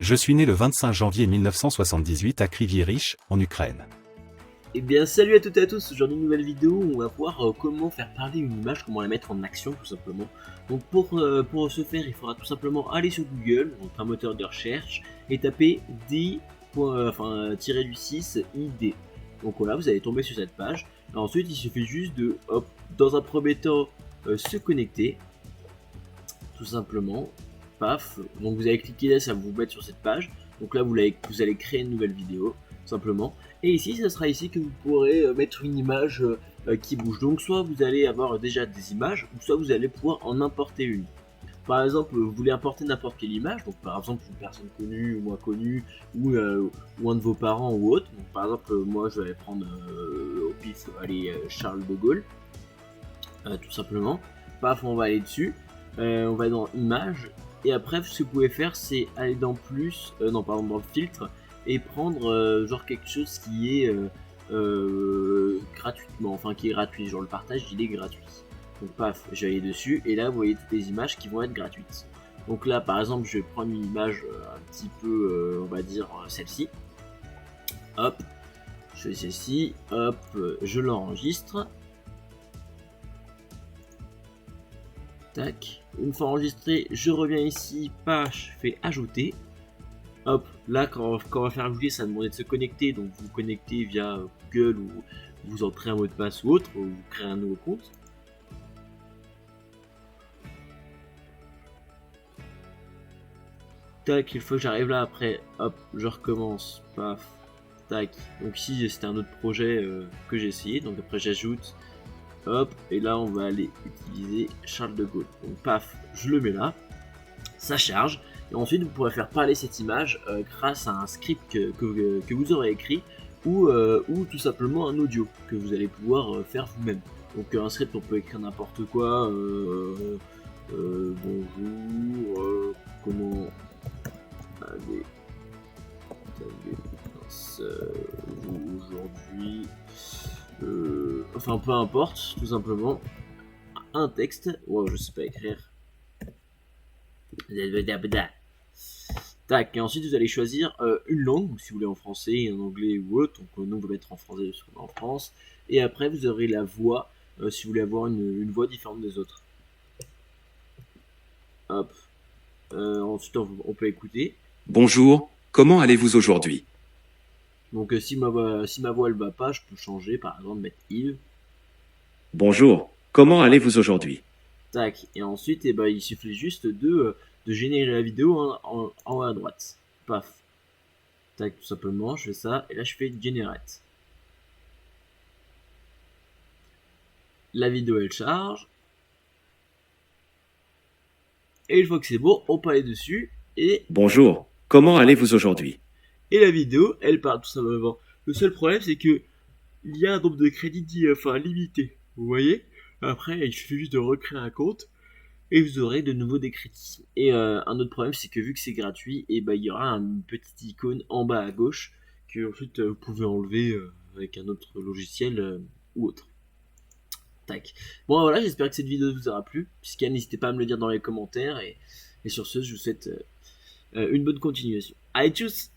Je suis né le 25 janvier 1978 à Kryvyi Rih, en Ukraine. Eh bien salut à toutes et à tous, aujourd'hui une nouvelle vidéo où on va voir comment faire parler une image, comment la mettre en action tout simplement. Donc pour ce faire il faudra tout simplement aller sur Google, donc un moteur de recherche, et taper d-du-6 id. Donc voilà, vous allez tomber sur cette page. Et ensuite il suffit juste de, hop, dans un premier temps, se connecter, tout simplement. Paf, donc vous allez cliquer là, ça va vous mettre sur cette page. Donc là vous allez créer une nouvelle vidéo, simplement. Et ici, ce sera ici que vous pourrez mettre une image qui bouge. Donc soit vous allez avoir déjà des images, ou soit vous allez pouvoir en importer une. Par exemple, vous voulez importer n'importe quelle image, donc par exemple une personne connue ou moins connue, ou un de vos parents ou autre. Donc par exemple, moi je vais prendre au pif, allez, Charles de Gaulle, tout simplement. Paf, on va aller dessus, on va aller dans Images, et après ce que vous pouvez faire c'est aller dans plus, non pardon, dans le filtre, et prendre genre quelque chose qui est gratuitement, enfin qui est gratuit, genre le partage il est gratuit. Donc paf, je vais aller dessus, et là vous voyez toutes les images qui vont être gratuites. Donc là par exemple je vais prendre une image un petit peu, on va dire celle-ci. Hop, je fais celle-ci, hop, je l'enregistre. Tac. Une fois enregistré, je reviens ici, page, je fais ajouter. Hop, là quand on va faire ajouter, ça va demander de se connecter, donc vous vous connectez via Google ou vous entrez un mot de passe ou autre, ou vous créez un nouveau compte. Tac, une fois que j'arrive là, après, hop, je recommence, paf, tac. Donc ici c'était un autre projet que j'ai essayé, donc après j'ajoute, hop, et là on va aller utiliser Charles de Gaulle. Donc paf, je le mets là, ça charge, et ensuite vous pourrez faire parler cette image grâce à un script que vous aurez écrit, ou tout simplement un audio que vous allez pouvoir faire vous-même. Donc un script, on peut écrire n'importe quoi, bonjour, comment allez-vous aujourd'hui, enfin peu importe, tout simplement, un texte, wow, je sais pas écrire. Tac, et ensuite vous allez choisir une langue, donc si vous voulez en français, en anglais ou autre, donc nous on va mettre en français parce qu'on est en France, et après vous aurez la voix, si vous voulez avoir une voix différente des autres. Hop, ensuite on peut écouter. Bonjour, comment allez-vous aujourd'hui? Donc si ma voix elle va pas, je peux changer, par exemple mettre Yves. Bonjour, comment allez-vous aujourd'hui? Tac, et ensuite ben, il suffit juste de générer la vidéo en haut à droite. Paf. Tac, tout simplement, je fais ça, et là je fais Generate. La vidéo elle charge. Et une fois que c'est bon, on peut aller dessus, et Bonjour, comment allez-vous aujourd'hui? la vidéo elle part tout simplement. Le seul problème c'est que il y a un nombre de crédits limité. Vous voyez? Après, il suffit juste de recréer un compte et vous aurez de nouveau des crédits. Et un autre problème, c'est que vu que c'est gratuit, et il y aura une petite icône en bas à gauche que ensuite vous pouvez enlever avec un autre logiciel ou autre. Tac. Bon voilà, j'espère que cette vidéo vous aura plu. Si c'est, n'hésitez pas à me le dire dans les commentaires, et sur ce, je vous souhaite une bonne continuation. Allez, tchuss!